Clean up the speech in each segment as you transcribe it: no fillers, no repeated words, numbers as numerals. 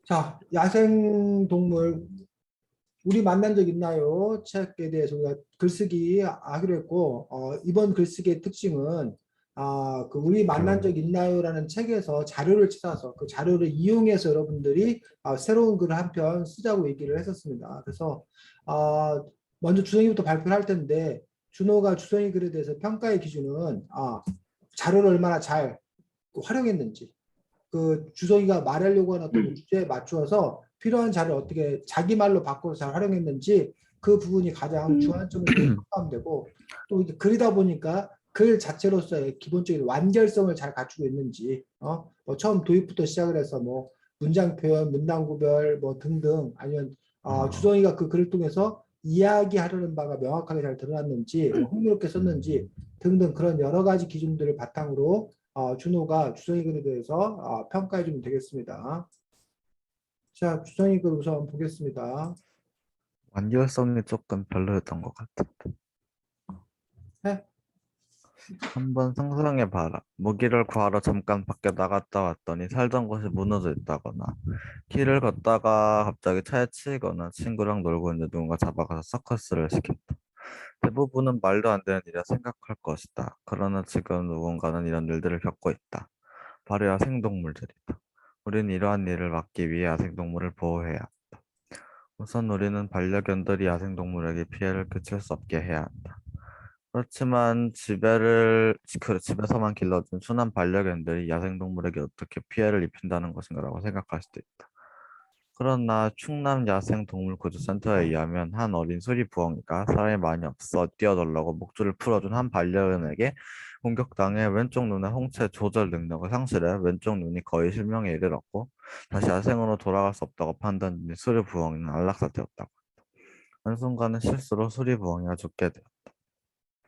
자, 야생동물, 우리 만난 적 있나요? 책에 대해서 우리가 글쓰기 하기로 했고, 이번 글쓰기의 특징은, 우리 만난 적 있나요?라는 책에서 자료를 찾아서 그 자료를 이용해서 여러분들이 새로운 글을 한 편 쓰자고 얘기를 했었습니다. 그래서, 먼저 주성이부터 발표를 할 텐데, 준호가 주성이 글에 대해서 평가의 기준은, 자료를 얼마나 잘 활용했는지, 그 주석이가 말하려고 하는 어떤 주제에 맞추어서 필요한 자료를 어떻게 자기 말로 바꿔서 잘 활용했는지 그 부분이 가장 주안점에서 평가되고, 또 이제 글이다 보니까 글 자체로서의 기본적인 완결성을 잘 갖추고 있는지, 뭐 처음 도입부터 시작을 해서 뭐 문장 표현, 문단 구별 뭐 등등, 아니면 주성이가 그 글을 통해서 이야기하려는 바가 명확하게 잘 드러났는지, 뭐 흥미롭게 썼는지 등등 그런 여러 가지 기준들을 바탕으로 준호가 주성이 글에 대해서 평가해 주면 되겠습니다. 자, 주성이 글 우선 보겠습니다. 완결성이 조금 별로였던 것 같아. 네? 한번 상상해봐라. 무기를 구하러 잠깐 밖에 나갔다 왔더니 살던 것이 무너져 있다거나, 길을 걷다가 갑자기 차에 치이거나 친구랑 놀고 있는데 누군가 잡아가서 서커스를 시켰다. 대부분은 말도 안 되는 일이라 생각할 것이다. 그러나 지금 누군가는 이런 일들을 겪고 있다. 바로 야생동물들이다. 우리는 이러한 일을 막기 위해 야생동물을 보호해야 한다. 우선 우리는 반려견들이 야생동물에게 피해를 끼칠 수 없게 해야 한다. 그렇지만 집에서만 길러준 순한 반려견들이 야생동물에게 어떻게 피해를 입힌다는 것인가라고 생각할 수도 있다. 그러나 충남 야생동물구조센터에 의하면 한 어린 수리부엉이가 사람이 많이 없어 뛰어들려고 목줄을 풀어준 한 반려견에게 공격당해 왼쪽 눈의 홍채 조절 능력을 상실해 왼쪽 눈이 거의 실명에 이르렀고 다시 야생으로 돌아갈 수 없다고 판단된 수리부엉이는 안락사되었다고. 한순간의 실수로 수리부엉이가 죽게 되었다.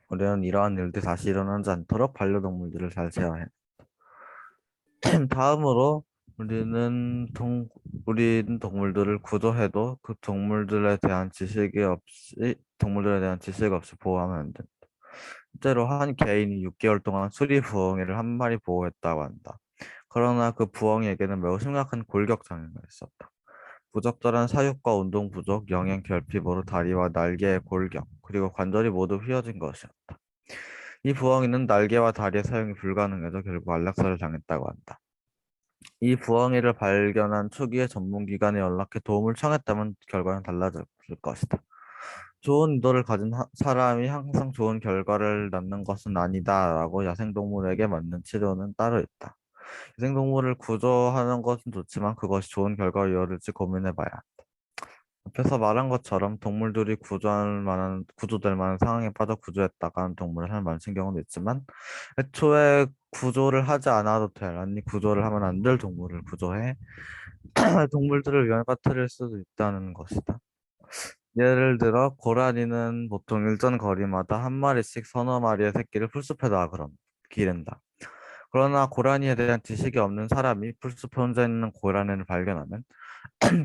우리는 이러한 일들이 다시 일어나지 않도록 반려동물들을 잘 제어해. 다음으로 우리는 동물들을 구조해도 그 동물들에 대한 지식이 없이 보호하면 안 된다. 실제로 한 개인이 6개월 동안 수리 부엉이를 한 마리 보호했다고 한다. 그러나 그 부엉이에게는 매우 심각한 골격 장애가 있었다. 부적절한 사육과 운동 부족, 영양 결핍으로 다리와 날개의 골격, 그리고 관절이 모두 휘어진 것이었다. 이 부엉이는 날개와 다리의 사용이 불가능해서 결국 안락사를 당했다고 한다. 이 부엉이를 발견한 초기에 전문기관에 연락해 도움을 청했다면 결과는 달라질 것이다. 좋은 의도를 가진 사람이 항상 좋은 결과를 낳는 것은 아니다라고 야생동물에게 맞는 치료는 따로 있다. 야생동물을 구조하는 것은 좋지만 그것이 좋은 결과를 이어질지 고민해봐야 한다. 앞에서 말한 것처럼 동물들이 구조될 만한 상황에 빠져 구조했다가 하는 동물을 사람 많은 경우도 있지만 애초에 구조를 하지 않아도 될, 아니 구조를 하면 안 될 동물을 구조해 동물들을 위한 빠뜨릴 수도 있다는 것이다. 예를 들어 고라니는 보통 일정 거리마다 한 마리씩 서너 마리의 새끼를 풀숲에다가 기른다. 그러나 고라니에 대한 지식이 없는 사람이 풀숲에 혼자 있는 고라니를 발견하면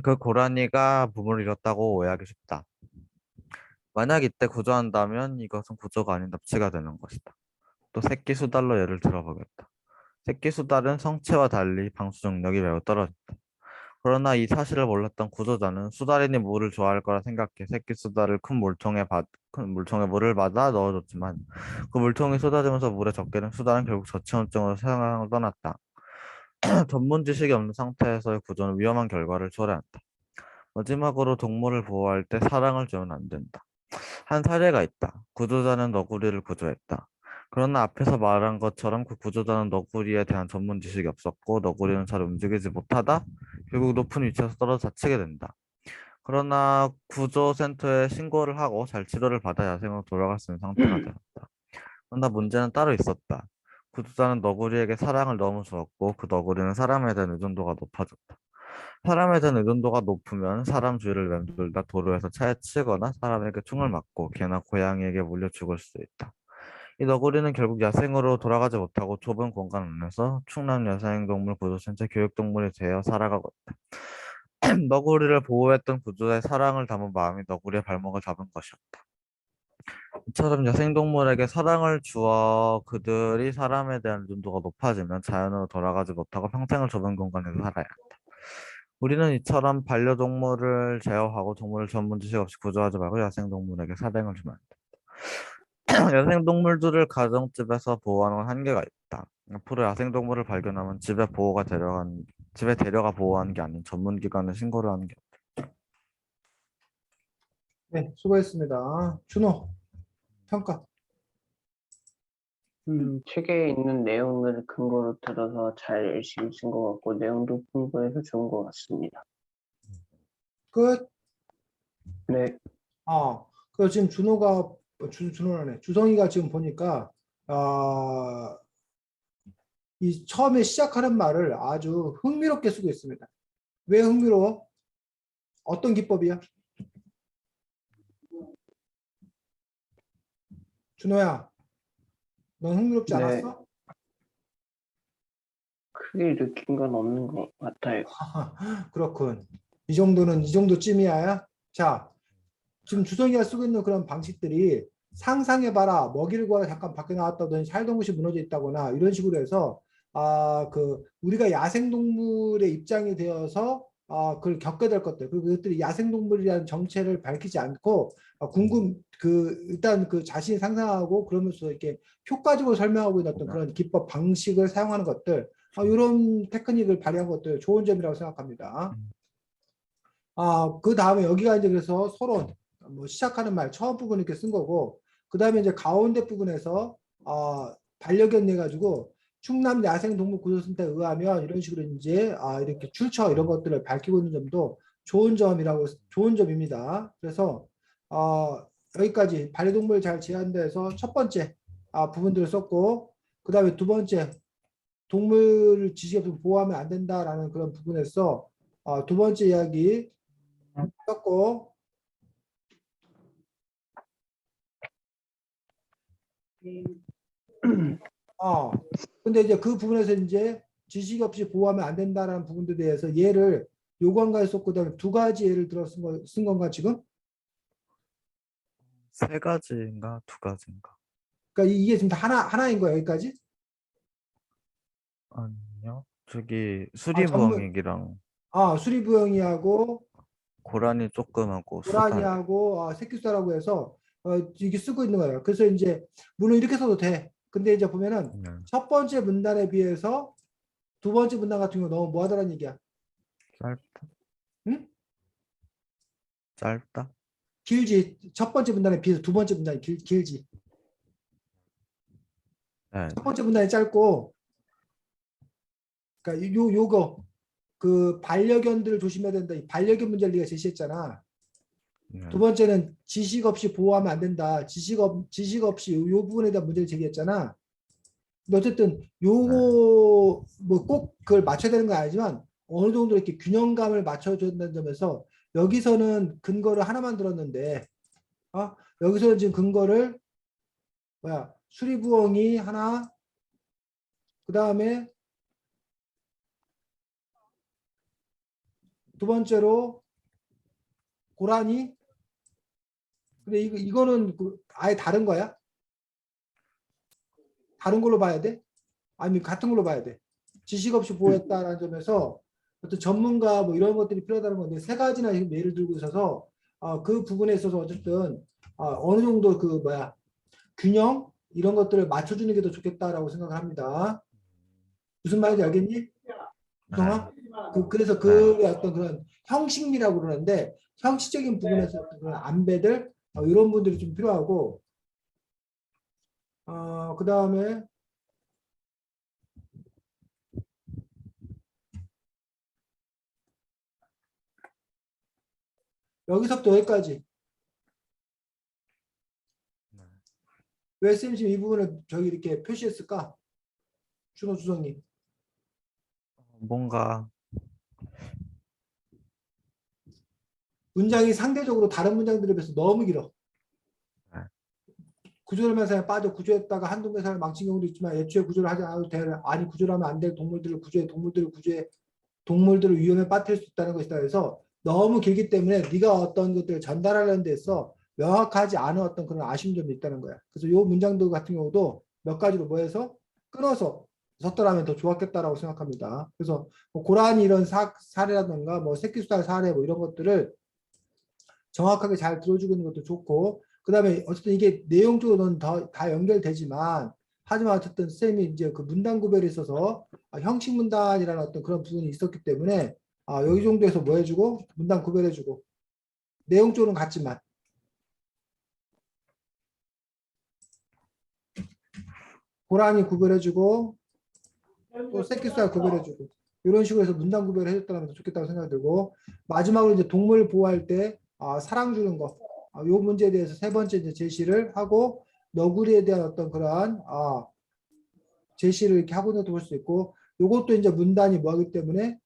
그 고라니가 부모를 잃었다고 오해하기 쉽다. 만약 이때 구조한다면 이것은 구조가 아닌 납치가 되는 것이다. 또 새끼 수달로 예를 들어보겠다. 새끼 수달은 성체와 달리 방수 능력이 매우 떨어진다. 그러나 이 사실을 몰랐던 구조자는 수달인이 물을 좋아할 거라 생각해 새끼 수달을 큰 물통에 물을 받아 넣어줬지만 그 물통이 쏟아지면서 물에 젖게 수달은 결국 저체온증으로 세상을 떠났다. 전문 지식이 없는 상태에서의 구조는 위험한 결과를 초래한다. 마지막으로 동물을 보호할 때 사랑을 주면 안 된다. 한 사례가 있다. 구조자는 너구리를 구조했다. 그러나 앞에서 말한 것처럼 그 구조자는 너구리에 대한 전문 지식이 없었고 너구리는 잘 움직이지 못하다 결국 높은 위치에서 떨어져 다치게 된다. 그러나 구조센터에 신고를 하고 잘 치료를 받아 야생으로 돌아갈 수 있는 상태가 되었다. 그러나 문제는 따로 있었다. 구조자는 너구리에게 사랑을 너무 주었고 그 너구리는 사람에 대한 의존도가 높아졌다. 사람에 대한 의존도가 높으면 사람 주위를 맴돌다 도로에서 차에 치거나 사람에게 총을 맞고 개나 고양이에게 물려 죽을 수도 있다. 이 너구리는 결국 야생으로 돌아가지 못하고 좁은 공간 안에서 충남 야생동물 구조센터 교육동물이 되어 살아가고 있다. 너구리를 보호했던 구조의 사랑을 담은 마음이 너구리의 발목을 잡은 것이었다. 이처럼 야생동물에게 사랑을 주어 그들이 사람에 대한 의존도가 높아지면 자연으로 돌아가지 못하고 평생을 좁은 공간에서 살아야 한다. 우리는 이처럼 반려동물을 제어하고 동물을 전문 지식 없이 구조하지 말고 야생동물에게 사냥을 주면 안 돼. 야생동물들을 가정집에서 보호하는 건 한계가 있다. 앞으로 야생동물을 발견하면 집에 데려가 보호하는 게 아닌 전문기관에 신고를 하는 게 네, 수고했습니다. 준호, 평가. 책에 있는 내용을 근거로 들어서 잘 열심히 쓴 것 같고 내용도 풍부해서 좋은 것 같습니다. 끝. 네, 그 지금 준호라네. 주성이가 지금 보니까, 이 처음에 시작하는 말을 아주 흥미롭게 쓰고 있습니다. 왜 흥미로워? 어떤 기법이야? 준호야, 넌 흥미롭지 네. 않았어? 크게 느낀 건 없는 것 같아요. 그렇군. 이 정도쯤이야. 자, 지금 주성이가 쓰고 있는 그런 방식들이 상상해봐라. 먹이를 구하러 잠깐 밖에 나왔다더니 살던 곳이 무너져 있다거나 이런 식으로 해서 우리가 야생동물의 입장이 되어서 그걸 겪게 될 것들 그리고 그것들이 야생동물이라는 정체를 밝히지 않고 일단 그 자신이 상상하고 그러면서 이렇게 효과적으로 설명하고 있는 어떤 그런 기법 방식을 사용하는 것들 이런 테크닉을 발휘한 것들 좋은 점이라고 생각합니다. 그 다음에 여기가 이제 그래서 서론, 뭐 시작하는 말, 처음 부분 이렇게 쓴 거고, 그 다음에 이제 가운데 부분에서, 반려견 내가지고, 충남 야생동물구조센터에 의하면 이런 식으로 이제, 이렇게 출처 이런 것들을 밝히고 있는 점도 좋은 점입니다. 그래서, 여기까지 반려동물 잘 제한돼서 첫 번째, 부분들을 썼고, 그 다음에 두 번째, 동물 지식을 보호하면 안 된다라는 그런 부분에서, 두 번째 이야기, 썼고 근데 이제 그 부분에서 이제 지식 없이 보호하면 안 된다라는 부분들에 대해서 예를 요관가에 썼고 그다음에 두 가지 예를 들어 쓴 건가 지금? 세 가지인가 두 가지인가? 그러니까 이게 지금 다 하나인 거야 여기까지? 아니요. 저기 전문 수리부엉이랑 수리부엉이하고 고라니 조그맣고 수달. 고라니하고 새끼수라고 해서 이게 쓰고 있는 거예요. 그래서 이제 물론 이렇게 써도 돼. 근데 이제 보면은 네. 첫 번째 문단에 비해서 두 번째 문단 같은 경우 너무 뭐하다는 얘기야. 짧다. 응? 짧다. 길지. 첫 번째 문단에 비해서 두 번째 문단이 길지. 네. 첫 번째 문단이 짧고, 그러니까 요거 그 반려견들을 조심해야 된다. 이 반려견 문제를 네가 제시했잖아. 네. 두 번째는 지식 없이 보호하면 안 된다. 지식 없이 요 부분에 대한 문제를 제기했잖아. 근데 어쨌든 요거 뭐 꼭 그걸 맞춰야 되는 건 아니지만 어느 정도 이렇게 균형감을 맞춰줘야 된다는 점에서 여기서는 근거를 하나만 들었는데 여기서는 지금 근거를 수리부엉이 하나 그 다음에 두 번째로 고라니. 근데 이거는 아예 다른 거야? 다른 걸로 봐야 돼? 아니면 같은 걸로 봐야 돼? 지식 없이 보호했다라는 점에서 어떤 전문가 뭐 이런 것들이 필요하다는 건데 세 가지나 지금 예를 들고 있어서 그 부분에 있어서 어쨌든 어느 정도 균형 이런 것들을 맞춰주는 게 더 좋겠다라고 생각을 합니다. 무슨 말인지 알겠니? 구성아? 그래서 그 어떤 그런 형식이라고 그러는데 형식적인 부분에서 어떤 그런 안배들 이런 분들이 좀 필요하고 그 다음에 여기서부터 여기까지 왜 쌤이 지금 이 부분을 저기 이렇게 표시했을까? 준호 주성님. 뭔가 문장이 상대적으로 다른 문장들에 비해서 너무 길어. 네. 구조를 하면서 빠져 구조했다가 한두 개사를 망친 경우도 있지만 애초에 구조를 하지 않아도 돼. 아니 구조를 하면 안 될 동물들을 위험에 빠뜨릴 수 있다는 것이다. 그래서 너무 길기 때문에 네가 어떤 것들을 전달하려는 데서 명확하지 않은 어떤 그런 아쉬운 점이 있다는 거야. 그래서 이 문장들 같은 경우도 몇 가지로 뭐 해서 끊어서 섰더라면 더 좋았겠다라고 생각합니다. 그래서 뭐 고라니 이런 사례라든가 뭐 새끼수달 사례 뭐 이런 것들을 정확하게 잘 들어주고 있는 것도 좋고, 그 다음에 어쨌든 이게 내용적으로는 다 연결되지만, 하지만 어쨌든 쌤이 이제 그 문단 구별에 있어서 형식 문단이라는 어떤 그런 부분이 있었기 때문에 여기 정도에서 뭐 해주고 문단 구별해주고, 내용적으로는 같지만 고라니 구별해주고 또 새끼수달 구별해주고, 이런 식으로 해서 문단 구별을 해줬다면 더 좋겠다고 생각이 들고, 마지막으로 이제 동물 보호할 때 사랑 주는 거, 요 문제에 대해서 세 번째 이제 제시를 하고, 너구리에 대한 어떤 그러한 제시를 이렇게 하고도 볼 수 있고, 요것도 이제 문단이 뭐하기 때문에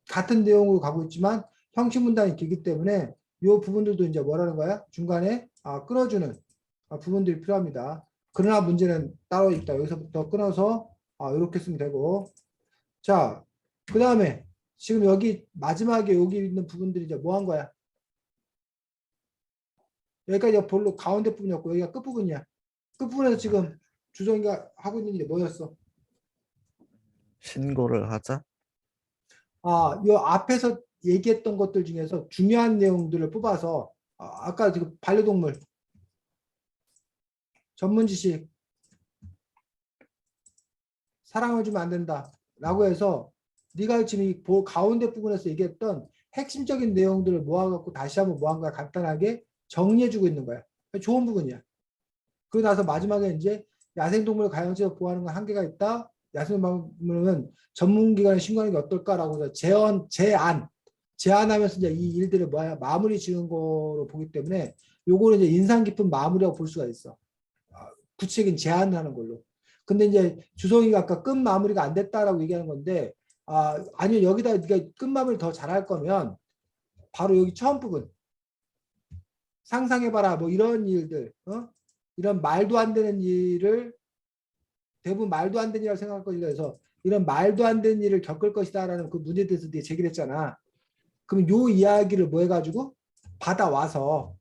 같은 내용으로 가고 있지만 형식 문단이 길기 때문에 요 부분들도 이제 뭐라는 거야? 중간에 끊어주는 부분들이 필요합니다. 그러나 문제는 따로 있다. 여기서부터 끊어서 이렇게 쓰면 되고, 자, 그 다음에 지금 여기 마지막에 여기 있는 부분들이 이제 뭐 한 거야? 여기까지 볼로 가운데 부분이었고 여기가 끝부분이야. 끝부분에서 지금 주성이가 하고 있는 게 뭐였어? 신고를 하자. 요 앞에서 얘기했던 것들 중에서 중요한 내용들을 뽑아서 아까 지금 반려동물 전문 지식 사랑을 주면 안 된다 라고 해서 네가 지금 이 가운데 부분에서 얘기했던 핵심적인 내용들을 모아갖고 다시 한번 모은 거야. 간단하게 정리해주고 있는 거야. 좋은 부분이야. 그러고 나서 마지막에 이제 야생동물 가연체에서 보호하는 건 한계가 있다. 야생동물은 전문기관에 신고하는 게 어떨까라고 제안하면서 이제 이 일들을 뭐야 마무리 지은 거로 보기 때문에 요거는 이제 인상 깊은 마무리라고 볼 수가 있어. 구체적인 제안을 하는 걸로. 근데 이제 주성이가 아까 끝 마무리가 안 됐다라고 얘기하는 건데, 아니요, 여기다 네가 끝 마무리 더 잘할 거면 바로 여기 처음 부분 상상해봐라 뭐 이런 일들, 이런 말도 안 되는 일을 대부분 말도 안 되는 일이라고 생각할 것이다 해서 이런 말도 안 되는 일을 겪을 것이다라는 그 문제에 대해서 네가 제기를 했잖아. 그럼 요 이야기를 뭐 해가지고 받아와서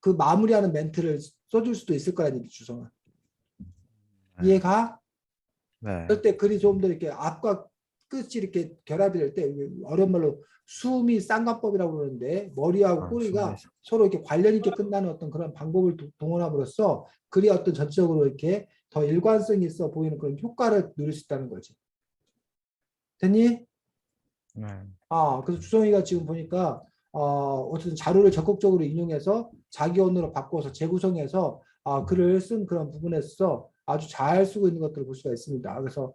그 마무리하는 멘트를 써줄 수도 있을 거라는 얘기 주성아. 네. 이해가? 네. 그럴 때 글이 좀 더 이렇게 앞과 끝이 이렇게 결합이 될 때 어려운 말로 숨이 쌍관법이라고 그러는데 머리하고 꼬리가 숨이 서로 이렇게 관련 있게 끝나는 어떤 그런 방법을 동원함으로써 글이 어떤 전체적으로 이렇게 더 일관성이 있어 보이는 그런 효과를 누릴 수 있다는 거지. 됐니? 네. 그래서 주성이가 지금 보니까 어쨌든 자료를 적극적으로 인용해서 자기 언어로 바꿔서 재구성해서 글을 쓴 그런 부분에서 아주 잘 쓰고 있는 것들을 볼 수가 있습니다. 그래서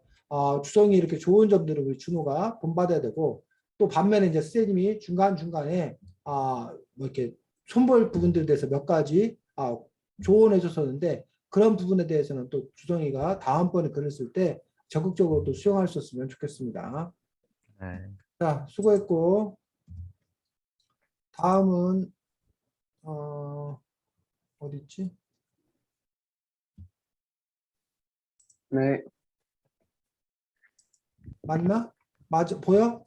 주성이 이렇게 좋은 점들을 우리 준호가 본받아야 되고, 또 반면에 이제 선생님이 중간중간에 뭐 이렇게 손볼 부분들에 대해서 몇 가지 조언해 줬었는데, 그런 부분에 대해서는 또 주성이가 다음번에 글을 쓸 때 적극적으로 또 수용할 수 있으면 좋겠습니다. 네. 자, 수고했고, 다음은 어디 있지? 네, 맞나? 맞아, 보여?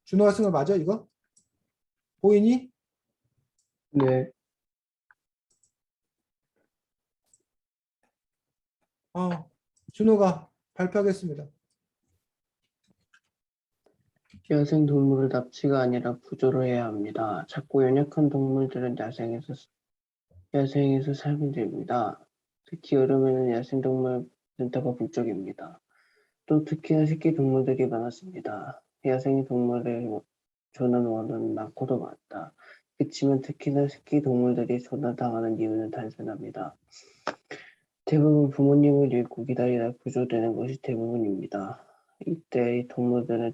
준호가 쓴 거 맞아, 이거? 보이니? 네. 준호가 발표하겠습니다. 야생 동물을 납치가 아니라 구조를 해야 합니다. 작고 연약한 동물들은 야생에서 살면 됩니다. 특히 여름에는 야생 동물 센터가 북적입니다. 또 특히나 새끼 동물들이 많았습니다. 야생 동물의 조난원은 많고도 많다. 그치만 특히나 새끼 동물들이 조난당하는 이유는 단순합니다. 대부분 부모님을 잃고 기다리다 구조되는 것이 대부분입니다. 이때 이 동물들은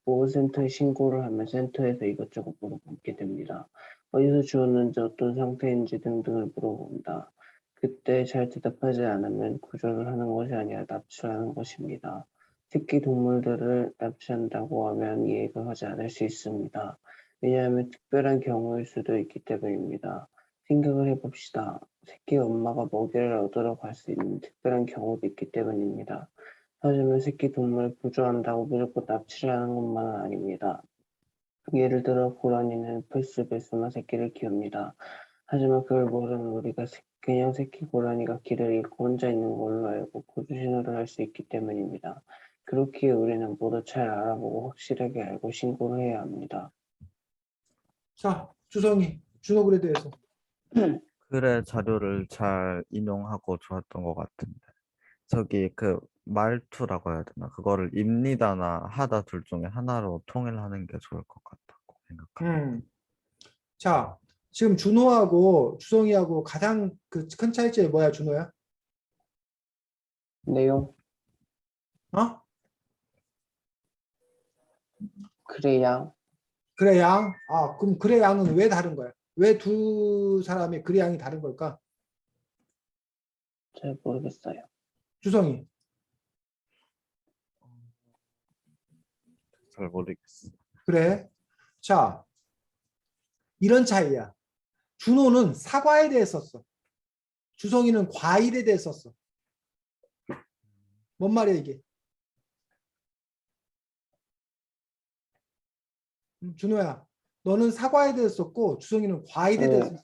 보호센터에 신고를 하면 센터에서 이것저것 물어보게 됩니다. 어디서 주웠는지 어떤 상태인지 등등을 물어봅니다. 그때 잘 대답하지 않으면 구조를 하는 것이 아니라 납치를 하는 것입니다. 특히 동물들을 납치한다고 하면 이해가 가지 않을 수 있습니다. 왜냐하면 특별한 경우일 수도 있기 때문입니다. 생각을 해봅시다. 새끼 엄마가 먹이를 얻으러 갈 수 있는 특별한 경우도 있기 때문입니다. 하지만 새끼 동물을 구조한다고 무조건 납치를 하는 것만은 아닙니다. 예를 들어 고라니는 풀숲에서만 새끼를 키웁니다. 하지만 그걸 모르는 우리가 그냥 새끼 고라니가 길을 잃고 혼자 있는 걸로 알고 구조 신호를 할 수 있기 때문입니다. 그렇기에 우리는 모두 잘 알아보고 확실하게 알고 신고를 해야 합니다. 자, 주성이 준호글에 대해서. 글의 자료를 잘 인용하고 좋았던 것 같은데 저기 그 말투라고 해야 되나 그거를 입니다나 하다 둘 중에 하나로 통일하는 게 좋을 것 같다고 생각합니다. 자, 지금 준호하고 주성이하고 가장 그 큰 차이점이 뭐야, 준호야? 내용, 어? 글의 양, 글의 양. 아, 그럼 글의 양은 왜 다른 거야? 왜 두 사람의 글의 양이 다른 걸까? 잘 모르겠어요. 주성이. 잘 모르겠어. 그래. 자, 이런 차이야. 준호는 사과에 대해 썼어. 주성이는 과일에 대해 썼어. 뭔 말이야, 이게? 준호야, 너는 사과에 대해 썼고, 주성이는 과일에 대해 네. 썼어.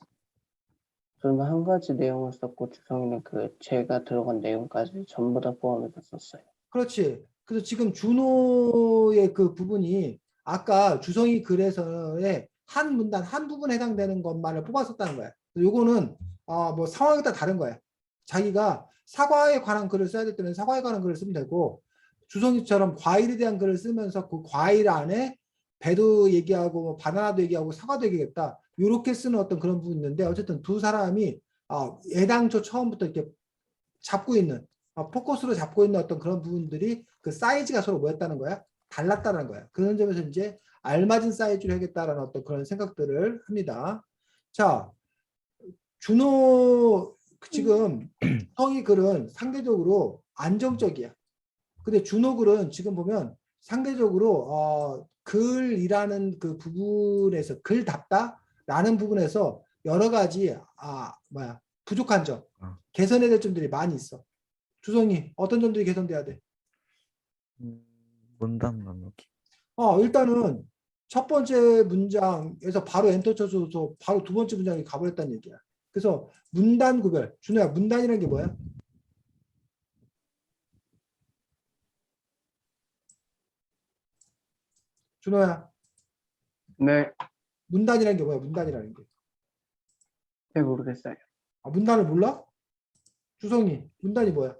저는 한 가지 내용을 썼고 주성이는 그 제가 들어간 내용까지 전부 다 포함해서 썼어요. 그렇지. 그래서 지금 준호의 그 부분이 아까 주성이 글에서의 한 문단, 한 부분에 해당되는 것만을 뽑았었다는 거야. 요거는 뭐 상황에 따라 다른 거야. 자기가 사과에 관한 글을 써야 될 때는 사과에 관한 글을 쓰면 되고, 주성이처럼 과일에 대한 글을 쓰면서 그 과일 안에 배도 얘기하고 뭐 바나나도 얘기하고 사과도 얘기했다. 이렇게 쓰는 어떤 그런 부분이 있는데, 어쨌든 두 사람이 애당초 처음부터 이렇게 잡고 있는 포커스로 잡고 있는 어떤 그런 부분들이 그 사이즈가 서로 뭐였다는 거야? 달랐다는 거야. 그런 점에서 이제 알맞은 사이즈로 하겠다라는 어떤 그런 생각들을 합니다. 자, 준호 지금 성이 글은 상대적으로 안정적이야. 근데 준호 글은 지금 보면 상대적으로 글이라는 그 부분에서 글답다라는 부분에서 여러 가지 부족한 점, 개선해야 될 점들이 많이 있어. 주성이 어떤 점들이 개선돼야 돼? 문단 나누기. 일단은 첫 번째 문장에서 바로 엔터 쳐줘서 바로 두 번째 문장에 가버렸다는 얘기야. 그래서 문단 구별. 준호야, 문단이라는 게 뭐야? 준호야, 네, 문단이라는 게 뭐야? 문단이라는 게. 잘 모르겠어요. 문단을 몰라? 주성이, 문단이 뭐야?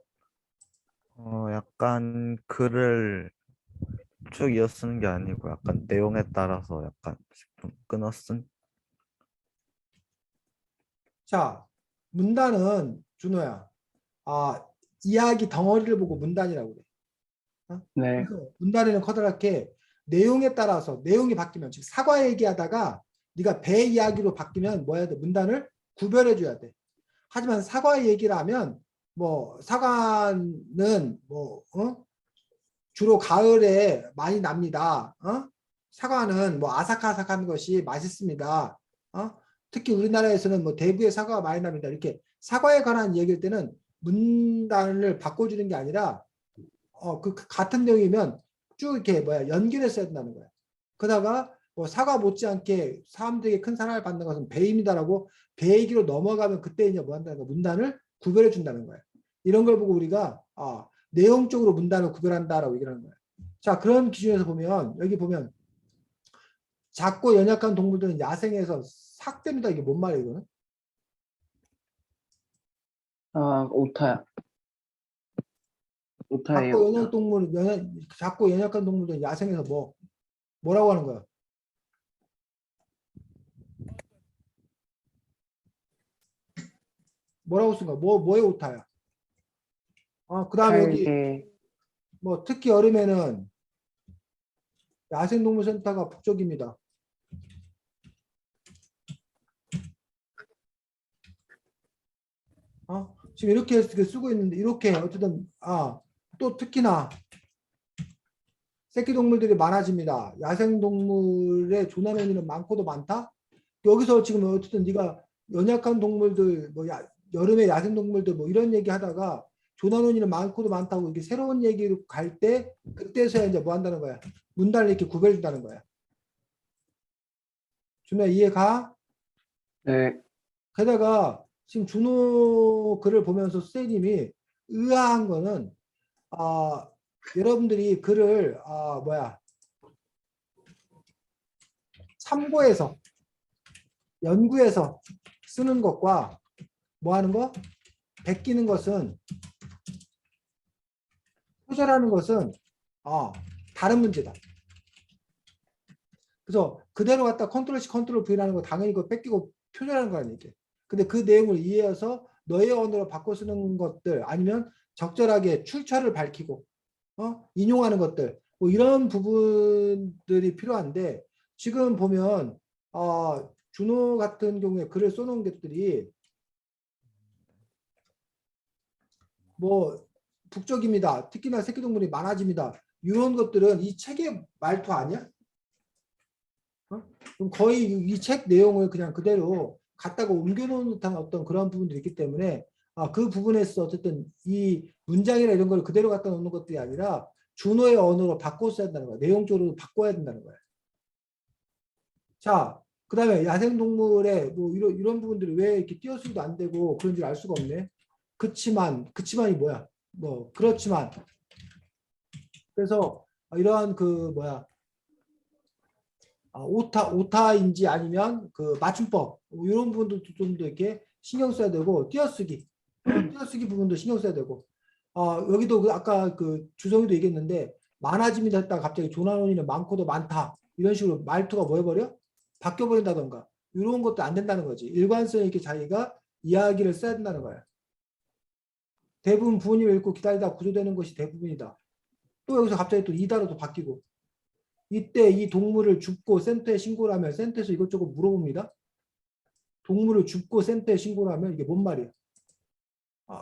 약간 글을 쭉 이어 쓰는 게 아니고 약간 내용에 따라서 약간 좀 끊어 쓴. 자, 문단은 준호야. 이야기 덩어리를 보고 문단이라고 그래. 네, 그래서 문단에는 커다랗게 내용에 따라서 내용이 바뀌면 즉 사과 얘기하다가 네가 배 이야기로 바뀌면 뭐 해야 돼? 문단을 구별해 줘야 돼. 하지만 사과 얘기를 하면 뭐 사과는 주로 가을에 많이 납니다. 사과는 뭐 아삭아삭한 것이 맛있습니다. 특히 우리나라에서는 뭐 대부의 사과가 많이 납니다. 이렇게 사과에 관한 얘기일 때는 문단을 바꿔주는 게 아니라 그 같은 내용이면 쭉 이렇게 연결해서 해야 된다는 거야. 그러다가 뭐 사과 못지않게 사람들에게 큰 사랑을 받는 것은 배입니다라고 배 얘기로 넘어가면 그때 이제 뭐 한다는 거야. 문단을 구별해 준다는 거야. 이런 걸 보고 우리가 내용적으로 문단을 구별한다라고 얘기를 하는 거야. 자, 그런 기준에서 보면 여기 보면 작고 연약한 동물들은 야생에서 삭됩니다. 이게 뭔 말이에요, 이거는? 오타야. 오타예요. 작고 연약한 동물들은 야생에서 뭐라고 하는 거야? 뭐라고 쓴 거야? 뭐의 오타야? 그 다음에 여기 탈개, 뭐 특히 여름에는 야생동물센터가 북적입니다. 지금 이렇게 쓰고 있는데 이렇게 어쨌든 또 특히나 새끼 동물들이 많아집니다. 야생동물의 조난원인은 많고도 많다. 여기서 지금 어쨌든 네가 연약한 동물들 여름에 야생동물들 뭐 이런 얘기 하다가 조난원인은 많고도 많다고 이렇게 새로운 얘기로 갈 때 그때서야 이제 뭐 한다는 거야. 문단을 이렇게 구별해 준다는 거야. 준호야, 이해가? 네, 게다가 지금 준호 글을 보면서 선생님이 의아한 거는 여러분들이 글을 참고해서 연구해서 쓰는 것과 뭐 하는 거? 베끼는 것은 표절하는 것은 다른 문제다. 그래서 그대로 갖다 컨트롤 C 컨트롤 V라는 거 당연히 그거 뺏기고 표절하는 거라는 얘기예요. 근데 그 내용을 이해해서 너의 언어로 바꿔 쓰는 것들 아니면 적절하게 출처를 밝히고 인용하는 것들 뭐 이런 부분들이 필요한데 지금 보면 준호 같은 경우에 글을 써놓은 것들이 뭐 북적입니다. 특히나 새끼동물이 많아집니다. 이런 것들은 이 책의 말투 아니야? 그럼 거의 이 책 내용을 그냥 그대로 갖다가 옮겨놓은 듯한 어떤 그런 부분들이 있기 때문에 그 부분에서 어쨌든 이 문장이나 이런 걸 그대로 갖다 놓는 것들이 아니라 준호의 언어로 바꿔 써야 된다는 거야. 내용적으로 바꿔야 된다는 거야. 자, 그 다음에 야생동물의 뭐 이런 부분들이 왜 이렇게 띄어쓰기도 안 되고 그런지 알 수가 없네. 그치만이 뭐야? 뭐 그렇지만 그래서 이러한 그 뭐야 오타인지 아니면 그 맞춤법 이런 부분도 좀 더 이렇게 신경 써야 되고 띄어쓰기 부분도 신경 써야 되고 여기도 아까 그 주성이도 얘기했는데 많아집니다 했다가 갑자기 조난원이는 많고도 많다 이런 식으로 말투가 뭐 해버려? 바뀌어버린다던가 이런 것도 안 된다는 거지. 일관성 있게 자기가 이야기를 써야 된다는 거야. 대부분 부모님 읽고 기다리다 구조되는 것이 대부분이다. 또 여기서 갑자기 또 이다로 또 바뀌고 이때 이 동물을 줍고 센터에 신고를 하면 센터에서 이것저것 물어봅니다. 동물을 줍고 센터에 신고를 하면 이게 뭔 말이야?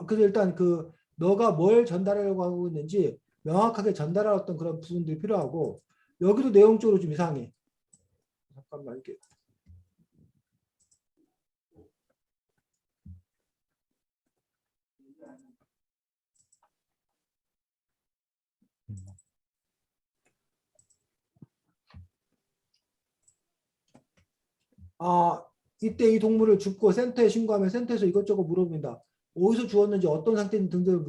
그래서 일단 그 너가 뭘 전달하려고 하고 있는지 명확하게 전달할 어떤 그런 부분들이 필요하고 여기도 내용적으로 좀 이상해. 잠깐만 이렇게. 이때 이 동물을 줍고 센터에 신고하면 센터에서 이것저것 물어봅니다. 어디서 주었는지 어떤 상태인지 등등을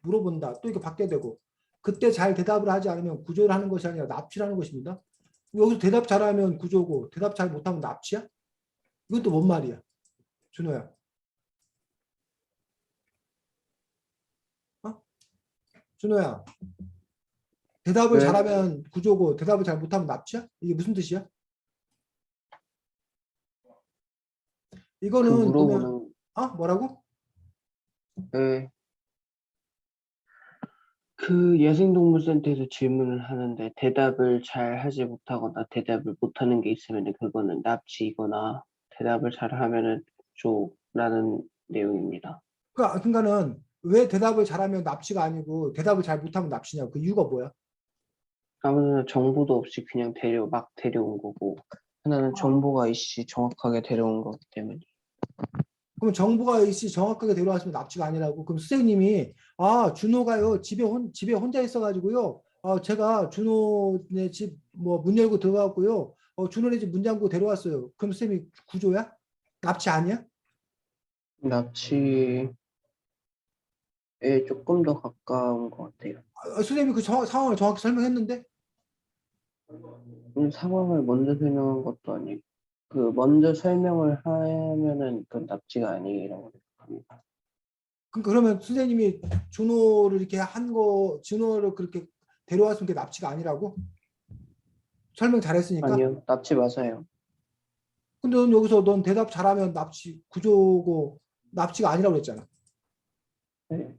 물어본다. 또 이거 받게 되고 그때 잘 대답을 하지 않으면 구조를 하는 것이 아니라 납치를 하는 것입니다. 여기서 대답 잘하면 구조고 대답 잘 못하면 납치야? 이건 또 뭔 말이야? 준호야. 준호야. 대답을 네. 잘하면 구조고 대답을 잘 못하면 납치야? 이게 무슨 뜻이야? 그 이거는 보면 물어보는 뭐라고? 네. 그 야생동물센터에서 질문을 하는데 대답을 잘 하지 못하거나 대답을 못하는 게 있으면 그거는 납치이거나 대답을 잘 하면은 구조라는 내용입니다. 그러니까는 왜 대답을 잘하면 납치가 아니고 대답을 잘 못하면 납치냐? 그 이유가 뭐야? 아무나 정보도 없이 그냥 막 데려온 거고 하나는 정보가 있이 정확하게 데려온 거기 때문에. 그럼 정보가 있이 정확하게 데려왔으면 납치가 아니라고. 그럼 선생님이 준호가요 집에 혼자 있어가지고요. 제가 준호네 집 뭐 문 열고 들어갔고요. 준호네 집 문 잠그고 데려왔어요. 그럼 선생님이 구조야? 납치 아니야? 납치에 조금 더 가까운 것 같아요. 선생님이 그 상황을 정확히 설명했는데 상황을 먼저 설명한 것도 아니고 그 먼저 설명을 하면은 그 납치가 아니라고 생각합니다. 그러면 선생님이 준호를 이렇게 준호를 그렇게 데려왔으면 그게 납치가 아니라고? 설명 잘했으니까. 아니요, 납치 맞아요. 근데 넌 대답 잘하면 납치 구조고 납치가 아니라고 그랬잖아. 네.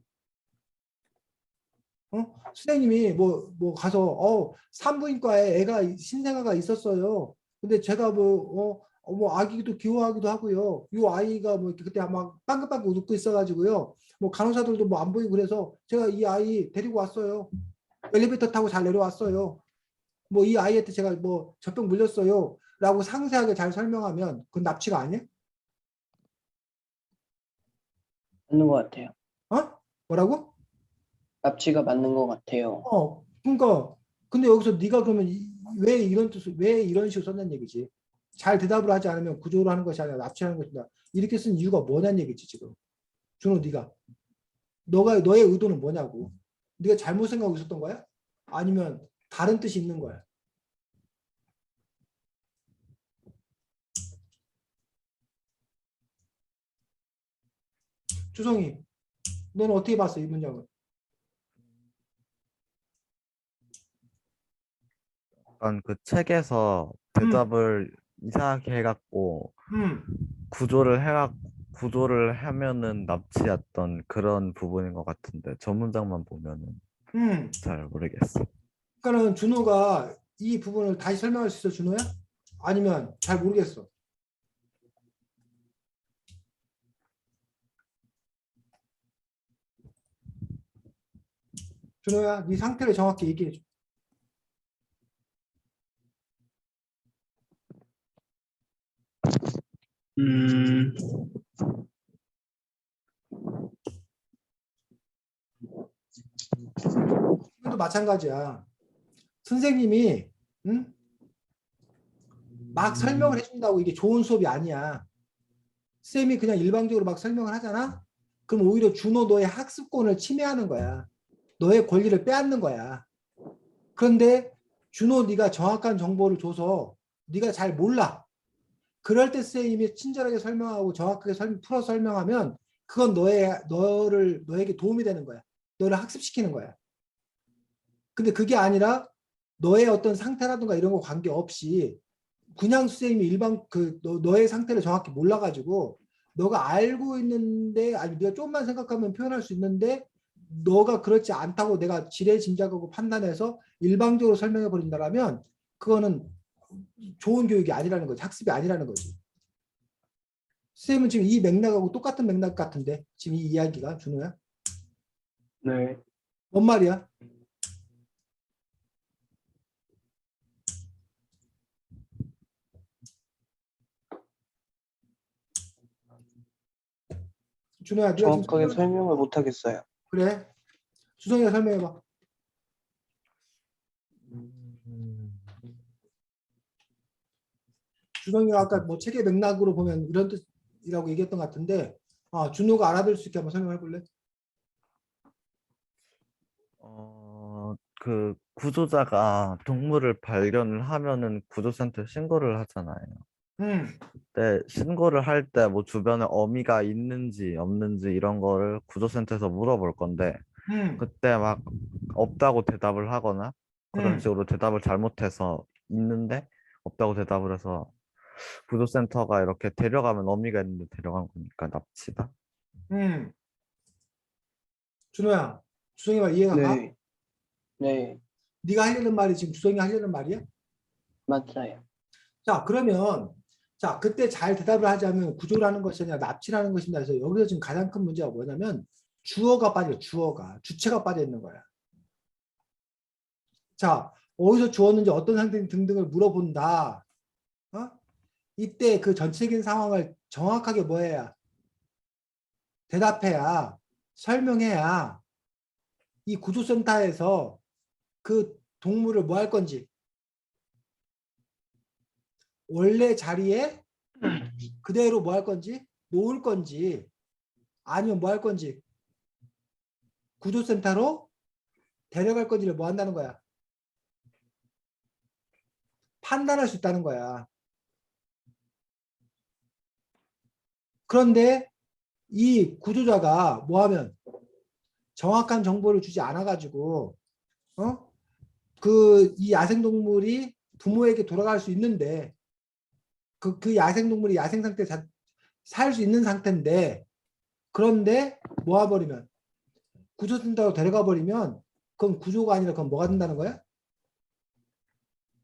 선생님이 뭐 가서 산부인과에 신생아가 있었어요. 근데 제가 뭐 아기도 귀여워하기도 하고요. 이 아이가 뭐 그때 막 빵긋빵긋 웃고 있어가지고요. 뭐 간호사들도 뭐 안 보이고 그래서 제가 이 아이 데리고 왔어요. 엘리베이터 타고 잘 내려왔어요. 뭐 이 아이한테 제가 뭐 젖병 물렸어요. 라고 상세하게 잘 설명하면 그건 납치가 아니야? 맞는 것 같아요. 뭐라고? 납치가 맞는 것 같아요. 그러니까 근데 여기서 네가 그러면 왜 이런 식으로 썼냐는 얘기지. 잘 대답을 하지 않으면 구조로 하는 것이 아니라 납치하는 것이다. 이렇게 쓴 이유가 뭐냐는 얘기지 지금. 준호 네가 너의 의도는 뭐냐고. 네가 잘못 생각하고 있었던 거야? 아니면 다른 뜻이 있는 거야? 주성이 너는 어떻게 봤어 이 문장을? 약간 그 책에서 대답을 이상하게 해갖고 음. 구조를 하면은 납치였던 그런 부분인 것 같은데 저 문장만 보면은 음. 잘 모르겠어. 그러니까는 준호가 이 부분을 다시 설명할 수 있어 준호야? 아니면 잘 모르겠어. 준호야, 네 상태를 정확히 얘기해 줘. 음, 이것도 마찬가지야. 선생님이 응? 막 설명을 해준다고 이게 좋은 수업이 아니야. 쌤이 그냥 일방적으로 막 설명을 하잖아? 그럼 오히려 준호 너의 학습권을 침해하는 거야. 너의 권리를 빼앗는 거야. 그런데 준호 네가 정확한 정보를 줘서 네가 잘 몰라. 그럴 때 쌤이 친절하게 설명하고 정확하게 풀어 설명하면 그건 너에게 도움이 되는 거야. 너를 학습시키는 거야. 근데 그게 아니라 너의 어떤 상태라든가 이런 거 관계없이 그냥 선생님이 너의 상태를 정확히 몰라가지고 너가 알고 있는데 아니 네가 조금만 생각하면 표현할 수 있는데 너가 그렇지 않다고 내가 지레짐작하고 판단해서 일방적으로 설명해 버린다라면 그거는 좋은 교육이 아니라는 거지. 학습이 아니라는 거지. 선생님은 지금 이 맥락하고 똑같은 맥락 같은데 지금 이 이야기가 준호야? 네. 뭔 말이야? 준호야 네가 지금 정확하게 설명을 못 하겠어요. 그래? 주성이가 설명해봐. 주성이가 아까 뭐 책의 맥락으로 보면 이런 뜻이라고 얘기했던 것 같은데 준호가 알아들을 수 있게 한번 설명해 볼래? 그 구조자가 동물을 발견을 하면은 구조센터에 신고를 하잖아요. 음, 근데 신고를 할 때 뭐 주변에 어미가 있는지 없는지 이런 거를 구조센터에서 물어볼 건데 음, 그때 막 없다고 대답을 하거나 그런 음, 식으로 대답을 잘못해서 있는데 없다고 대답을 해서 구조센터가 이렇게 데려가면 어미가 있는데 데려간 거니까 납치다. 음. 준호야, 주성이 말 이해가 가? 네. 네. 네가 하려는 말이 지금 주성이 하려는 말이야? 맞아요. 자, 그러면 자 그때 잘 대답을 하자면 구조라는 것이 아니라 납치라는 것입니다. 그래서 여기서 지금 가장 큰 문제가 뭐냐면 주어가 빠져, 주체가 빠져 있는 거야. 자, 어디서 주었는지 어떤 상태 등등을 물어본다. 어? 이때 그 전체적인 상황을 정확하게 뭐 해야 대답해야 설명해야 이 구조센터에서 그 동물을 뭐 할 건지 원래 자리에 그대로 뭐 할 건지 놓을 건지 아니면 뭐 할 건지 구조센터로 데려갈 건지를 뭐 한다는 거야. 판단할 수 있다는 거야. 그런데 이 구조자가 뭐 하면 정확한 정보를 주지 않아 가지고 이 야생동물이 부모에게 돌아갈 수 있는데 그 야생동물이 야생 상태에 살 수 있는 상태인데 그런데 모아버리면 구조센터로 데려가 버리면 그건 구조가 아니라 그건 뭐가 된다는 거야?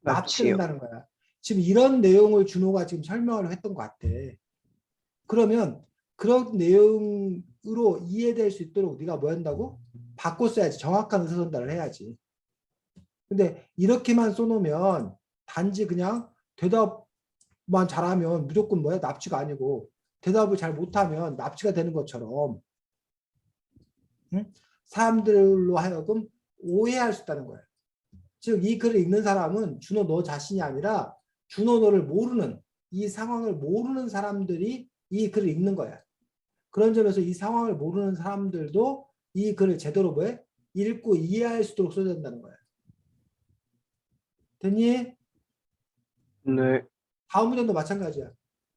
납치요. 납치된다는 거야. 지금 이런 내용을 준호가 지금 설명을 했던 것 같아. 그러면 그런 내용으로 이해될 수 있도록 네가 뭐 한다고? 바꿔 써야지. 정확한 의사 전달을 해야지. 근데 이렇게만 써놓으면 단지 그냥 대답만 잘하면 무조건 뭐야? 납치가 아니고 대답을 잘 못하면 납치가 되는 것처럼 응? 사람들로 하여금 오해할 수 있다는 거야. 즉 이 글을 읽는 사람은 준호 너 자신이 아니라 준호 너를 모르는 이 상황을 모르는 사람들이 이 글을 읽는 거야. 그런 점에서 이 상황을 모르는 사람들도 이 글을 제대로 뭐해? 읽고 이해할 수 있도록 써야 된다는 거야. 됐니? 네. 다음 문제도 마찬가지야.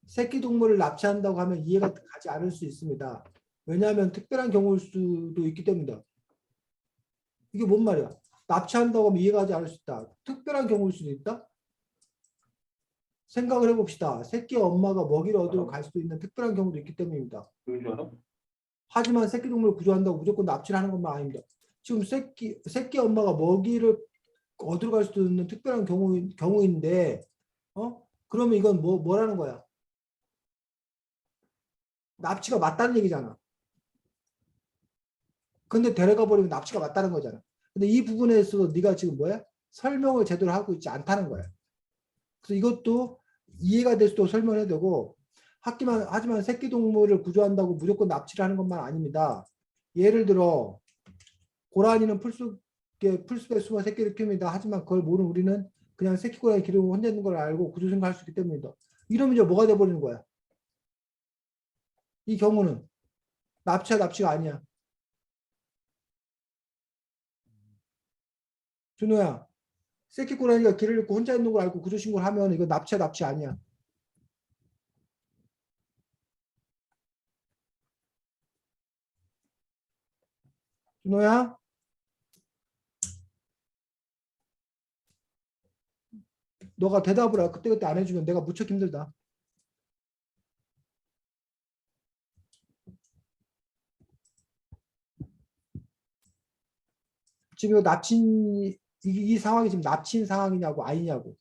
새끼 동물을 납치한다고 하면 이해가 가지 않을 수 있습니다. 왜냐하면 특별한 경우일 수도 있기 때문이다. 이게 뭔 말이야? 납치한다고 하면 이해가 가지 않을 수 있다. 특별한 경우일 수도 있다. 생각을 해봅시다. 새끼 엄마가 먹이를 얻으러 갈 수도 있는 특별한 경우도 있기 때문입니다. 하지만 새끼 동물을 구조한다고 무조건 납치를 하는 것만 아닙니다. 지금 새끼 엄마가 먹이를 얻으러 갈 수도 있는 특별한 경우인데, 그러면 이건 뭐라는 거야? 납치가 맞다는 얘기잖아. 근데 데려가 버리면 납치가 맞다는 거잖아. 근데 이 부분에서 네가 지금 뭐야? 설명을 제대로 하고 있지 않다는 거야. 그래서 이것도 이해가 될 수도 설명해야 되고, 하지만 새끼 동물을 구조한다고 무조건 납치를 하는 것만 아닙니다. 예를 들어 고라니는 풀숲에 숨어 새끼를 키웁니다. 하지만 그걸 모르는 우리는 그냥 새끼 고라니 기르고 혼자 있는 걸 알고 구조 생각할 수 있기 때문이다. 이러면 이제 뭐가 돼버리는 거야? 이 경우는 납치가 아니야. 준호야, 새끼 고라니가 길을 잃고 혼자 있는 걸 알고 구조 신고를 하면 이거 납치 아니야. 준호야, 너가 대답을 그때그때 안 해주면 내가 무척 힘들다. 지금 이거 이 상황이 지금 납치인 상황이냐고 아니냐고.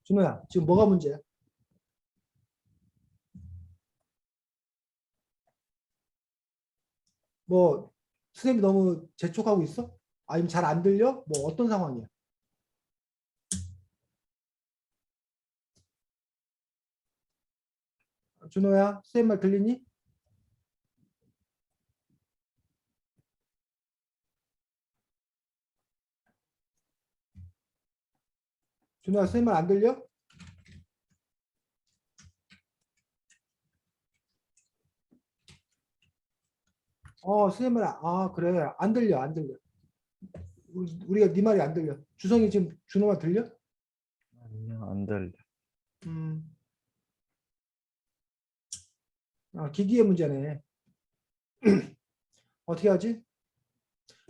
준호야, 지금 뭐가 문제야? 뭐 선생님이 너무 재촉하고 있어? 아니면 잘 안 들려? 뭐 어떤 상황이야? 준호야, 선생님 말 들리니? 준호야, 선생님 말 안 들려? 선생님 말, 그래. 안 들려, 안 들려. 우리가 네 말이 안 들려. 주성이 지금 준호 말 들려? 아니요, 안 들려. 기기의 문제네. 어떻게 하지?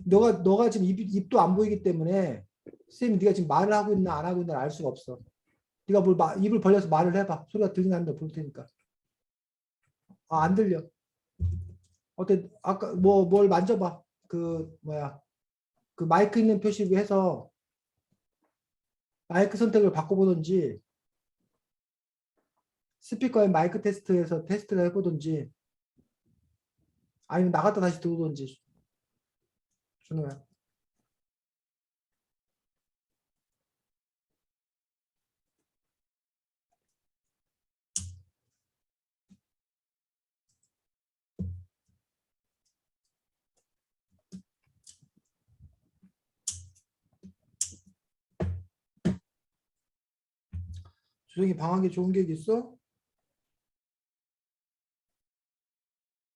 너가 지금 입도 안 보이기 때문에 선생님이 네가 지금 말을 하고 있나 안 하고 있나 알 수가 없어. 네가 입을 벌려서 말을 해봐. 소리가 들리나 안 들리나 볼 테니까. 안 들려. 어때? 아까 뭘 만져봐. 그 마이크 있는 표시 해서 마이크 선택을 바꿔보든지 스피커에 마이크 테스트해서 테스트를 해보든지 아니면 나갔다 다시 들어오든지. 준호야. 주성이 방학에 좋은 계획 있어?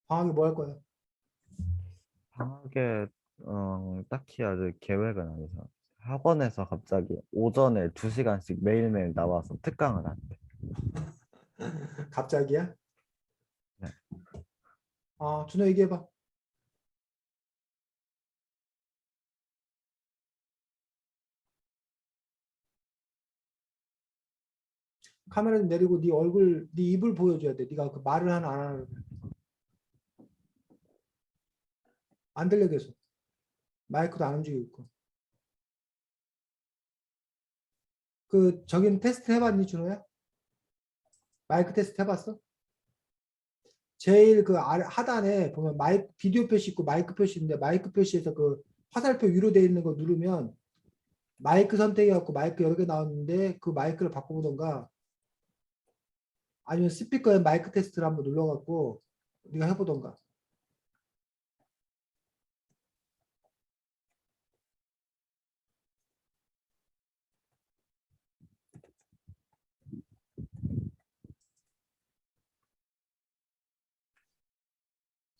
방학에 뭐 할 거야? 방학에 딱히 아직 계획은 아니죠. 학원에서 갑자기 오전에 2시간씩 매일매일 나와서 특강을 한대. 갑자기야? 네. 준호 얘기해봐. 카메라 좀 내리고 네 얼굴, 네 입을 보여줘야 돼. 네가 그 말을 하나 안 하나. 안 들려 계속. 마이크도 안 움직이고 있고. 저긴 테스트 해봤니, 준호야? 마이크 테스트 해봤어? 제일 하단에 보면 비디오 표시 있고 마이크 표시 있는데 마이크 표시에서 그 화살표 위로 되어 있는 거 누르면 마이크 선택해갖고 마이크 여러 개 나왔는데 그 마이크를 바꿔보던가 아니면 스피커에 마이크 테스트를 한번 눌러갖고 네가 해보던가.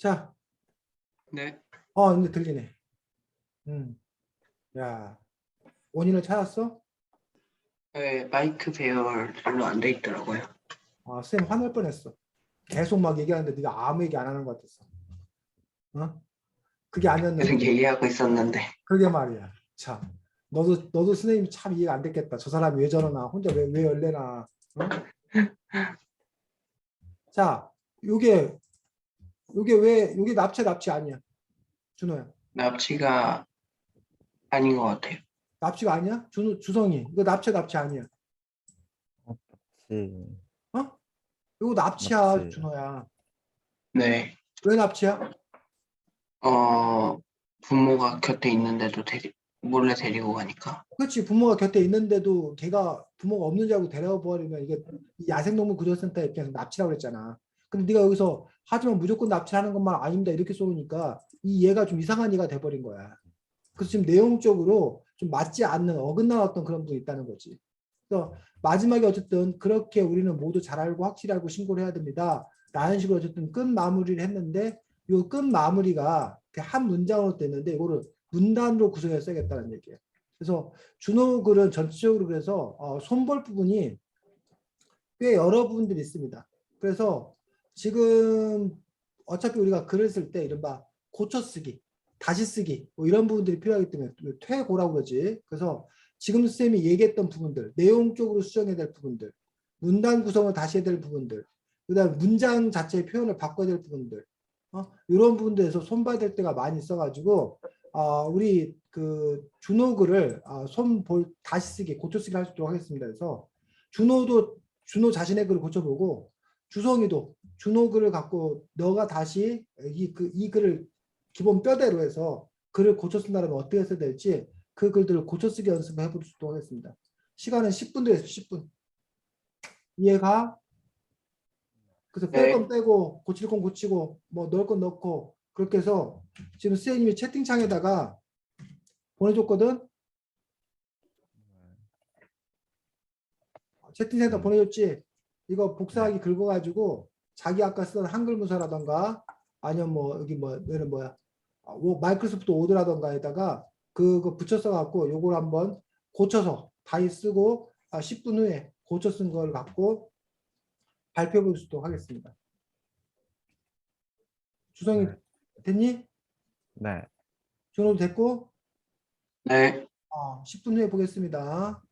자, 네. 이제 들리네. 야, 원인을 찾았어? 네, 마이크 배열로 안 돼 있더라고요. 쌤 화낼 뻔했어. 계속 막 얘기하는데 네가 아무 얘기 안 하는 것 같았어. 어? 그게 계속 아니었는데. 얘기하고 있었는데. 그게 말이야. 참. 너도 선생님이 참 이해가 안 됐겠다. 저 사람이 왜 저러나. 혼자 왜 열내나. 어? 자, 요게, 요게 납치 아니야. 준호야. 납치가 아닌 것 같아요. 납치가 아니야? 주성이. 이거 납치 아니야. 납치, 어? 이거 납치야, 납치. 준호야. 네. 왜 납치야? 부모가 곁에 있는데도 몰래 데리고 가니까. 그렇지. 부모가 곁에 있는데도 걔가 부모가 없는 줄 알고 데려와 버리면 이게 이 야생동물 구조센터 입장에서 납치라고 그랬잖아. 근데 네가 여기서 하지만 무조건 납치하는 것만 아닙니다. 이렇게 쏘니까 이 얘가 좀 이상한 얘가 돼버린 거야. 그래서 지금 내용적으로 좀 맞지 않는 어긋나왔던 그런 부분이 있다는 거지. 그래서 마지막에 어쨌든 그렇게 우리는 모두 잘 알고 확실히 알고 신고를 해야 됩니다. 라는 식으로 어쨌든 끝 마무리를 했는데 이 끝 마무리가 한 문장으로 됐는데 이거를 문단으로 구성해서 써야겠다는 얘기예요. 그래서 준호 글은 전체적으로 그래서 손볼 부분이 꽤 여러 부분들이 있습니다. 그래서 지금 어차피 우리가 글을 쓸 때 이른바 고쳐쓰기, 다시 쓰기 뭐 이런 부분들이 필요하기 때문에 퇴고라고 그러지. 그래서 지금 쌤이 얘기했던 부분들, 내용적으로 수정해야 될 부분들, 문단 구성을 다시 해야 될 부분들, 그다음 문장 자체의 표현을 바꿔야 될 부분들, 이런 부분들에서 손봐야 때가 많이 있어가지고 우리 그 준호 글을 손볼 다시 쓰기, 고쳐쓰기 할 수 있도록 하겠습니다. 그래서 준호 자신의 글을 고쳐보고 주성이도 준호 글을 갖고 너가 다시 이 글을 기본 뼈대로 해서 글을 고쳐 쓴다면 어떻게 써야 될지 그 글들을 고쳐 쓰기 연습을 해볼 수 있도록 하겠습니다. 시간은 10분 되겠습니다. 10분. 이해가? 그래서 뺄 건 네. 빼고 고칠 건 고치고 뭐 넣을 건 넣고 그렇게 해서 지금 선생님이 채팅창에다가 보내줬거든. 채팅창에다 보내줬지. 이거 복사하기 네. 긁어가지고 자기 아까 쓰던 한글 문서라던가 아니면 뭐 여기 뭐 얘는 뭐야 마이크로소프트 오드라던가에다가 그거 붙여서 갖고 요걸 한번 고쳐서 다시 쓰고 10분 후에 고쳐 쓴 걸 갖고 발표해 볼 수 있도록 하겠습니다. 주성이 네. 됐니? 네. 준호도 됐고 네. 10분 후에 보겠습니다.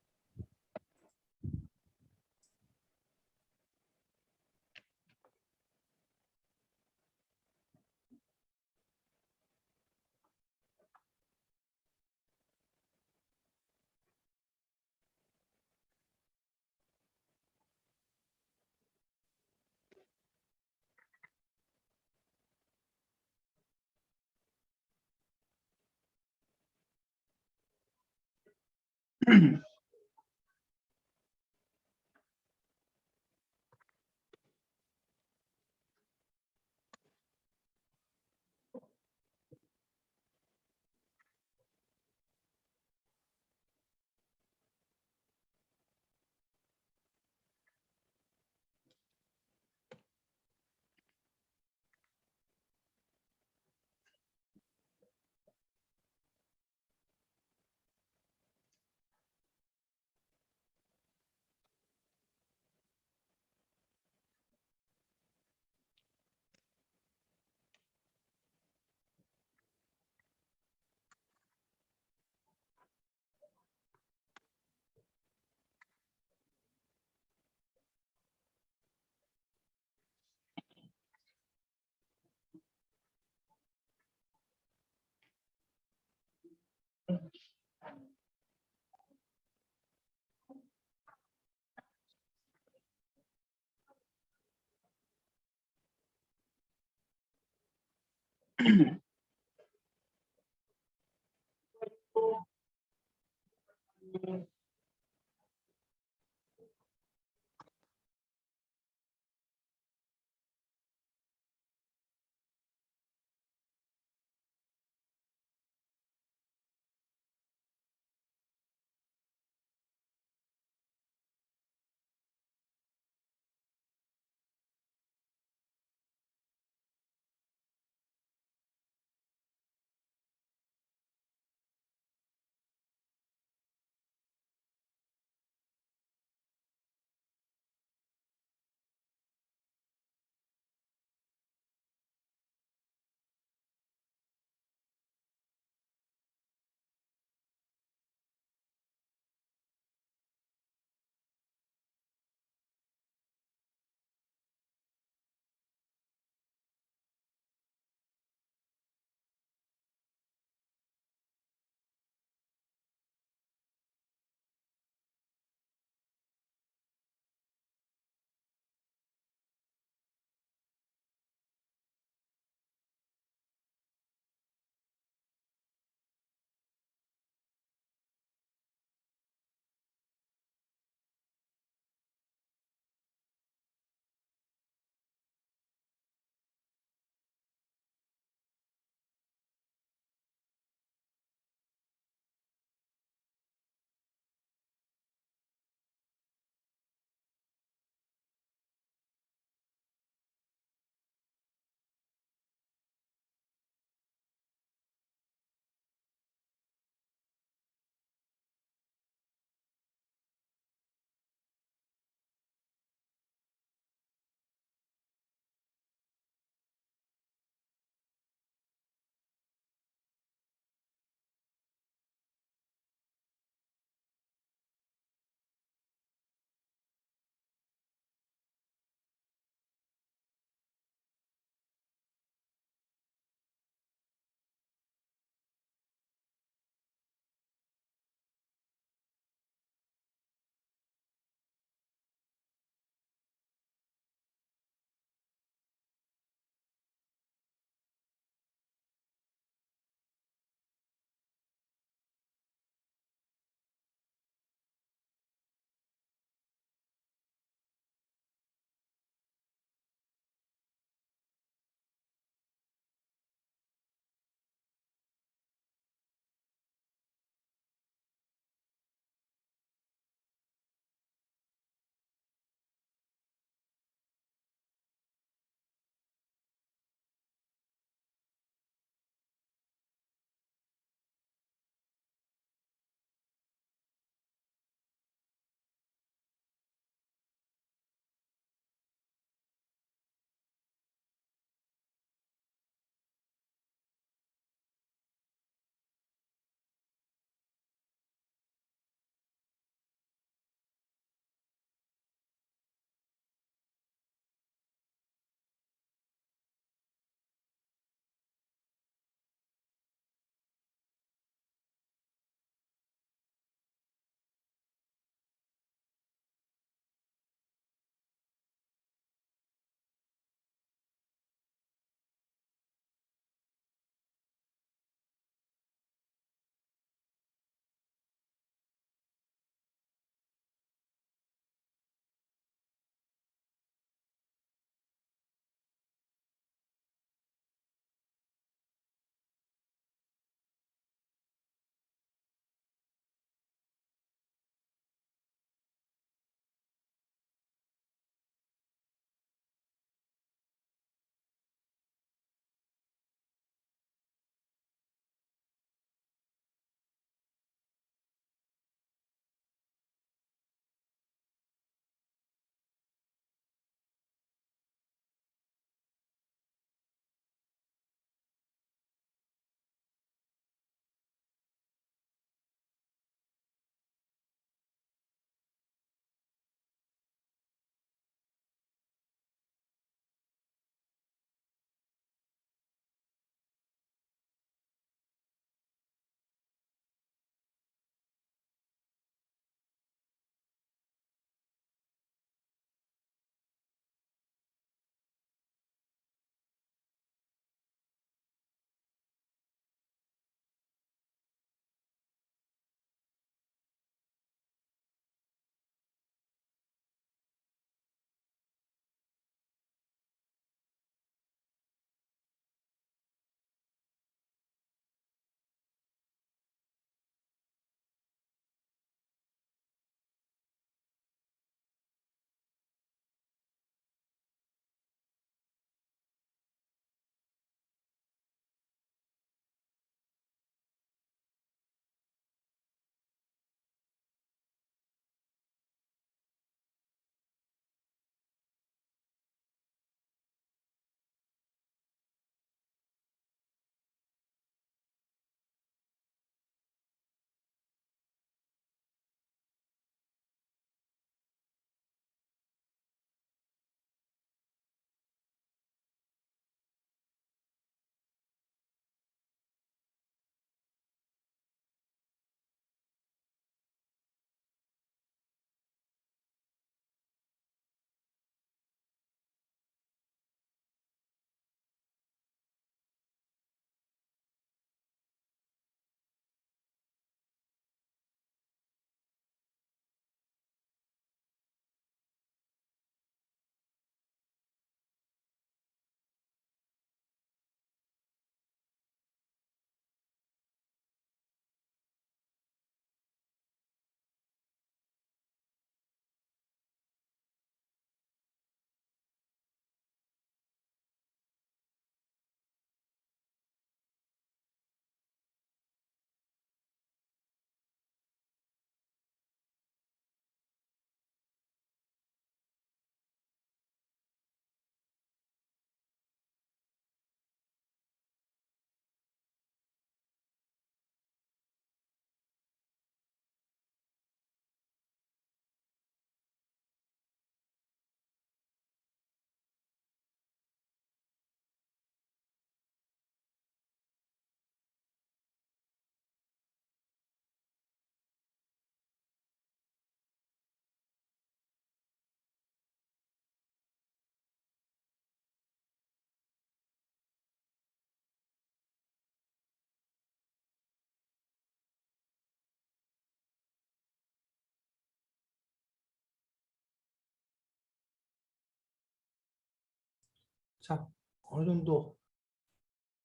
자, 어느 정도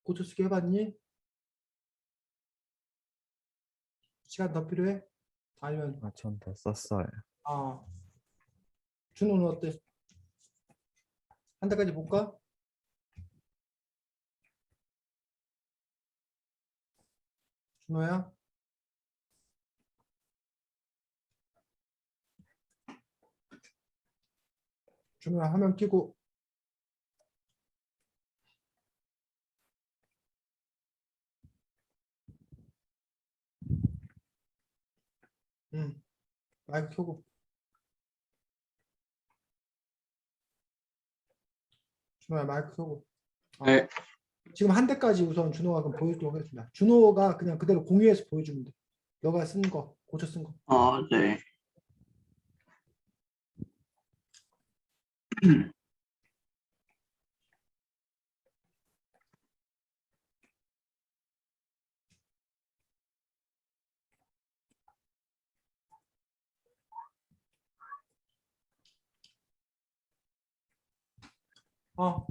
고쳐쓰기 해봤니? 시간 더 필요해? 아니면 전 됐었어요. 준호는 어때? 한 대까지 볼까? 준호야? 준호야 화면 켜고. 응, 마이크 켜고. 준호야 마이크 켜고. 네. 지금 한 대까지 우선 준호가 그럼 보여주도록 하겠습니다. 준호가 그냥 그대로 공유해서 보여주면 돼. 너가 쓴 거, 고쳐 쓴 거. 네.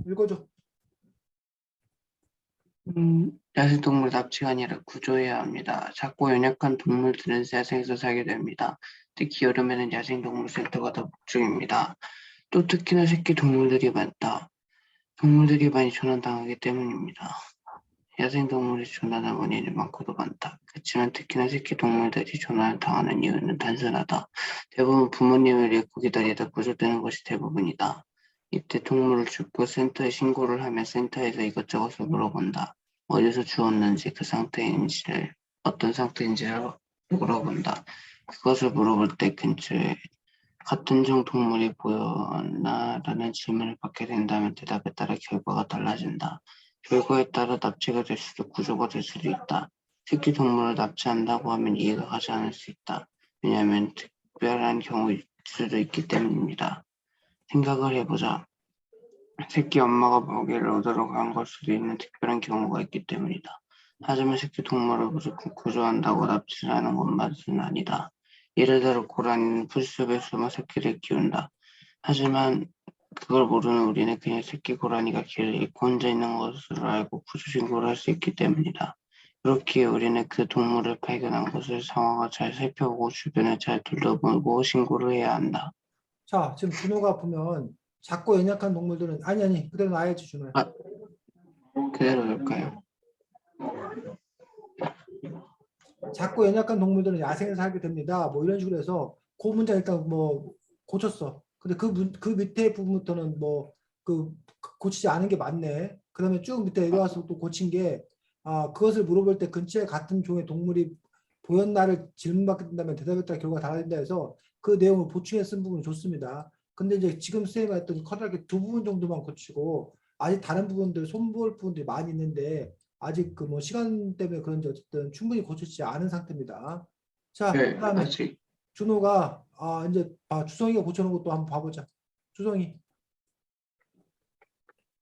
읽어줘. 야생동물 납치가 아니라 구조해야 합니다. 작고 연약한 동물들은 야생에서 살게 됩니다. 특히 여름에는 야생동물센터가 더 북중입니다. 또 특히나 새끼 동물들이 많다. 동물들이 많이 조난당하기 때문입니다. 야생동물이 조난한 원인이 많고도 많다. 그렇지만 특히나 새끼 동물들이 조난을 당하는 이유는 단순하다. 대부분 부모님을 잃고 기다리다 구조되는 것이 대부분이다. 이때 동물을 줍고 센터에 신고를 하면 센터에서 이것저것을 물어본다. 어디서 주웠는지 어떤 상태인지를 물어본다. 그것을 물어볼 때 근처에 같은 종 동물이 보였나라는 질문을 받게 된다면 대답에 따라 결과가 달라진다. 결과에 따라 납치가 될 수도 구조가 될 수도 있다. 새끼 동물을 납치한다고 하면 이해가 가지 않을 수 있다. 왜냐하면 특별한 경우일 수도 있기 때문입니다. 생각을 해보자. 새끼 엄마가 먹이를 얻으러 간 걸 수도 있는 특별한 경우가 있기 때문이다. 하지만 새끼 동물을 무조건 구조한다고 납치를 하는 것만은 아니다. 예를 들어 고라니는 풀숲에 숨어 새끼를 키운다. 하지만 그걸 모르는 우리는 그냥 새끼 고라니가 길을 잃고 혼자 있는 것으로 알고 구조 신고를 할 수 있기 때문이다. 그렇기에 우리는 그 동물을 발견한 것을 상황을 잘 살펴보고 주변을 잘 둘러보고 신고를 해야 한다. 자, 지금 준호가 보면 작고 연약한 동물들은 아니 그대로 놔야지 준호야. 그대로 될까요? 작고 연약한 동물들은 야생에서 살게 됩니다. 뭐 이런 식으로 해서 그 문장 일단 뭐 고쳤어. 근데 그 밑에 부분부터는 뭐 그 고치지 않은 게 맞네. 그다음에 쭉 밑에 내려와서 또 고친 게 그것을 물어볼 때 근처에 같은 종의 동물이 보였나를 질문받게 된다면 대답에 따라 결과가 달라진다 해서 그 내용을 보충해 쓴 부분은 좋습니다. 근데 이제 지금 쌤이 했더니 커다랗게 두 부분 정도만 고치고 아직 다른 부분들 손볼 부분들이 많이 있는데 아직 그 뭐 시간 때문에 그런지 어쨌든 충분히 고치지 않은 상태입니다. 자, 네, 그다음에 아직. 준호가 이제 주성이가 고쳐놓은 것도 한번 봐보자. 주성이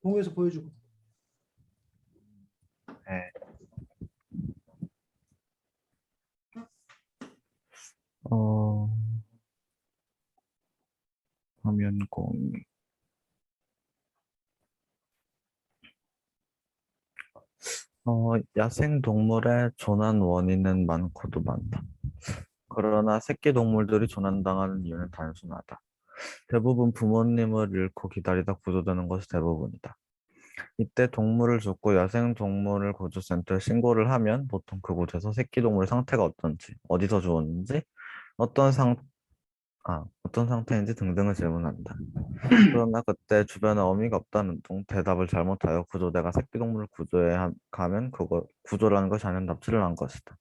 공유해서 보여주고. 네. 화면 공유. 야생 동물의 조난 원인은 많고도 많다. 그러나 새끼 동물들이 조난당하는 이유는 단순하다. 대부분 부모님을 잃고 기다리다 구조되는 것이 대부분이다. 이때 동물을 줍고 야생동물 구조센터에 신고를 하면 보통 그곳에서 새끼 동물 상태가 어떤지, 어디서 주웠는지, 어떤 상, 어떤 상태인지 등등을 질문한다. 그러나 그때 주변에 어미가 없다는 등 대답을 잘못하여 구조대가 새끼 동물을 가면 구조라는 것이 아닌 납치를 한 것이다.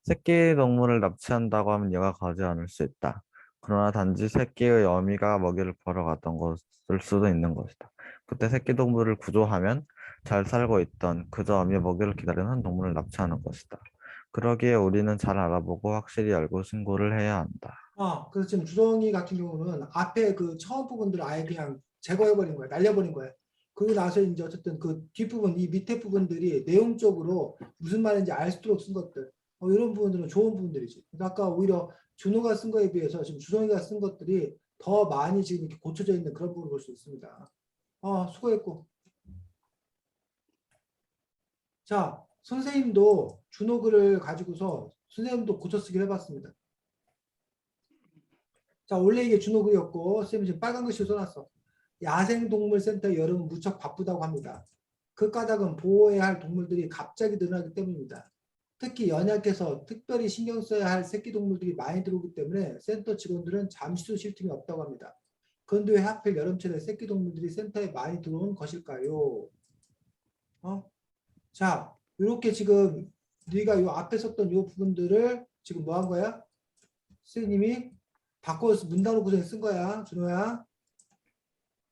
새끼 동물을 납치한다고 하면 이해가 가지 않을 수 있다. 그러나 단지 새끼의 어미가 먹이를 벌어 갔던 것일 수도 있는 것이다. 그때 새끼 동물을 구조하면 잘 살고 있던 그저 어미의 먹이를 기다리는 한 동물을 납치하는 것이다. 그러기에 우리는 잘 알아보고 확실히 알고 신고를 해야 한다. 그래서 지금 주성이 같은 경우는 앞에 그 처음 부분들을 아예 그냥 제거해버린 거야. 날려버린 거야. 그러고 나서 이제 어쨌든 그 뒷부분, 이 밑에 부분들이 내용적으로 무슨 말인지 알 수 있도록 쓴 것들. 이런 부분들은 좋은 부분들이지. 그래서 아까 오히려 준호가 쓴 거에 비해서 지금 주성이가 쓴 것들이 더 많이 지금 이렇게 고쳐져 있는 그런 부분을 볼 수 있습니다. 수고했고. 자, 선생님도 준호글을 가지고서 선생님도 고쳐쓰기 해봤습니다. 자, 원래 이게 준호글이었고 선생님 지금 빨간 글씨로 써놨어. 야생동물센터 여름은 무척 바쁘다고 합니다. 그 까닭은 보호해야 할 동물들이 갑자기 늘어나기 때문입니다. 특히 연약해서 특별히 신경 써야 할 새끼 동물들이 많이 들어오기 때문에 센터 직원들은 잠시도 쉴 틈이 없다고 합니다. 그런데 왜 하필 여름철에 새끼 동물들이 센터에 많이 들어온 것일까요? 자, 이렇게 지금 네가 요 앞에 썼던 요 부분들을 지금 뭐 한 거야? 선생님이 바꿔서 문단으로 구성해 쓴 거야, 준호야.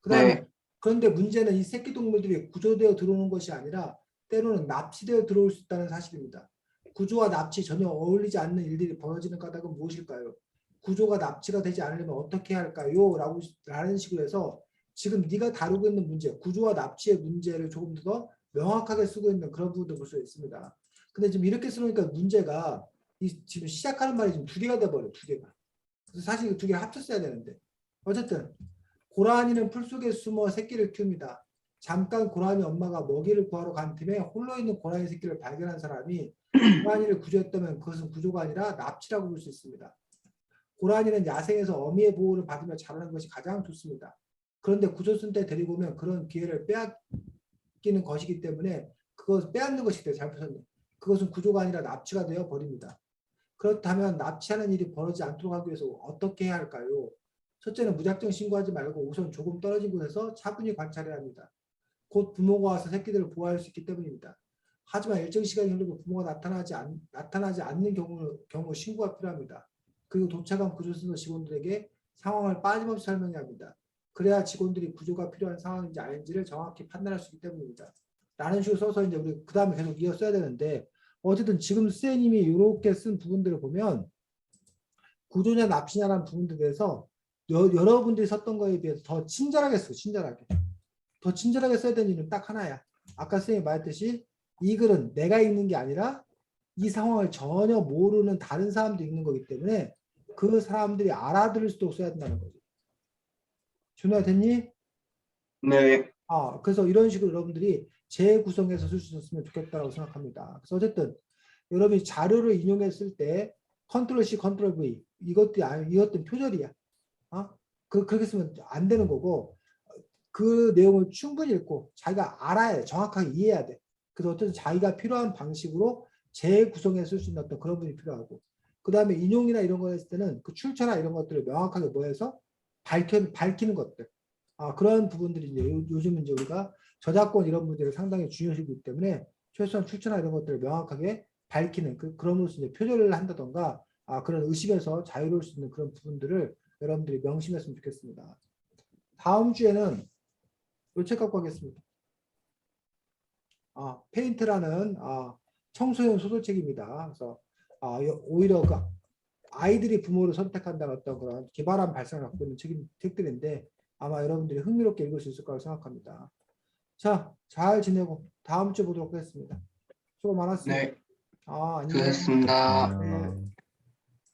그다음에 네. 그런데 문제는 이 새끼 동물들이 구조되어 들어오는 것이 아니라 때로는 납치되어 들어올 수 있다는 사실입니다. 구조와 납치 전혀 어울리지 않는 일들이 벌어지는 까닭은 무엇일까요? 구조가 납치가 되지 않으려면 어떻게 해야 할까요? 라는 식으로 해서 지금 네가 다루고 있는 문제, 구조와 납치의 문제를 조금 더 명확하게 쓰고 있는 그런 부분도 볼 수 있습니다. 근데 지금 이렇게 쓰니까 문제가 지금 시작하는 말이 지금 두 개가 돼버려, 두 개가. 그래서 사실 두 개를 합쳤어야 되는데 어쨌든 고라니는 풀속에 숨어 새끼를 키웁니다. 잠깐 고라니 엄마가 먹이를 구하러 간 틈에 홀로 있는 고라니 새끼를 발견한 사람이 고라니를 구조했다면 그것은 구조가 아니라 납치라고 볼 수 있습니다. 고라니는 야생에서 어미의 보호를 받으며 자라는 것이 가장 좋습니다. 그런데 구조센터에 데리고 오면 그런 기회를 빼앗기는 것이기 때문에 그것을 빼앗는 것이기 때문에 잘못했네. 그것은 구조가 아니라 납치가 되어 버립니다. 그렇다면 납치하는 일이 벌어지지 않도록 하기 위해서 어떻게 해야 할까요? 첫째는 무작정 신고하지 말고 우선 조금 떨어진 곳에서 차분히 관찰해야 합니다. 곧 부모가 와서 새끼들을 보호할 수 있기 때문입니다. 하지만 일정 시간이 흐르고 부모가 나타나지 않는 경우 신고가 필요합니다. 그리고 도착한 구조센터 직원들에게 상황을 빠짐없이 설명해야 합니다. 그래야 직원들이 구조가 필요한 상황인지 아닌지를 정확히 판단할 수 있기 때문입니다. 라는 식으로 써서 이제 우리 그 다음에 계속 이어 써야 되는데 어쨌든 지금 선생님이 이렇게 쓴 부분들을 보면 구조냐 납치냐라는 부분들에 대해서 여러분들이 썼던 거에 비해서 더 친절하게 써, 친절하게. 더 친절하게 써야 되는 이유는 딱 하나야. 아까 선생님이 말했듯이 이 글은 내가 읽는 게 아니라 이 상황을 전혀 모르는 다른 사람도 읽는 거기 때문에 그 사람들이 알아들을 수 있도록 써야 된다는 거지. 준호야 됐니? 네. 그래서 이런 식으로 여러분들이 재구성해서 쓸 수 있었으면 좋겠다고 생각합니다. 그래서 어쨌든 여러분이 자료를 인용했을 때 컨트롤 C, 컨트롤 V 이것도 표절이야. 그렇게 쓰면 안 되는 거고 그 내용을 충분히 읽고 자기가 알아야 돼. 정확하게 이해해야 돼. 그래서 어쨌든 자기가 필요한 방식으로 재구성해 쓸 수 있는 어떤 그런 부분이 필요하고 그 다음에 인용이나 이런 거 했을 때는 그 출처나 이런 것들을 명확하게 뭐 해서 밝히는 것들. 그런 부분들이 이제 요즘 이제 우리가 저작권 이런 문제를 상당히 중요시하기 때문에 최소한 출처나 이런 것들을 명확하게 밝히는 그럼으로써 이제 표절을 한다던가 그런 의심에서 자유로울 수 있는 그런 부분들을 여러분들이 명심했으면 좋겠습니다. 다음 주에는 이 책 갖고 가겠습니다. 페인트라는 청소년 소설책입니다. 그래서 오히려 그 아이들이 부모를 선택한다는 어떤 그런 기발한 발상을 갖고 있는 책들인데 아마 여러분들이 흥미롭게 읽을 수 있을 거라고 생각합니다. 자, 잘 지내고 다음 주 보도록 하겠습니다. 수고 많았습니다. 네. 안녕. 수고하셨습니다. 네.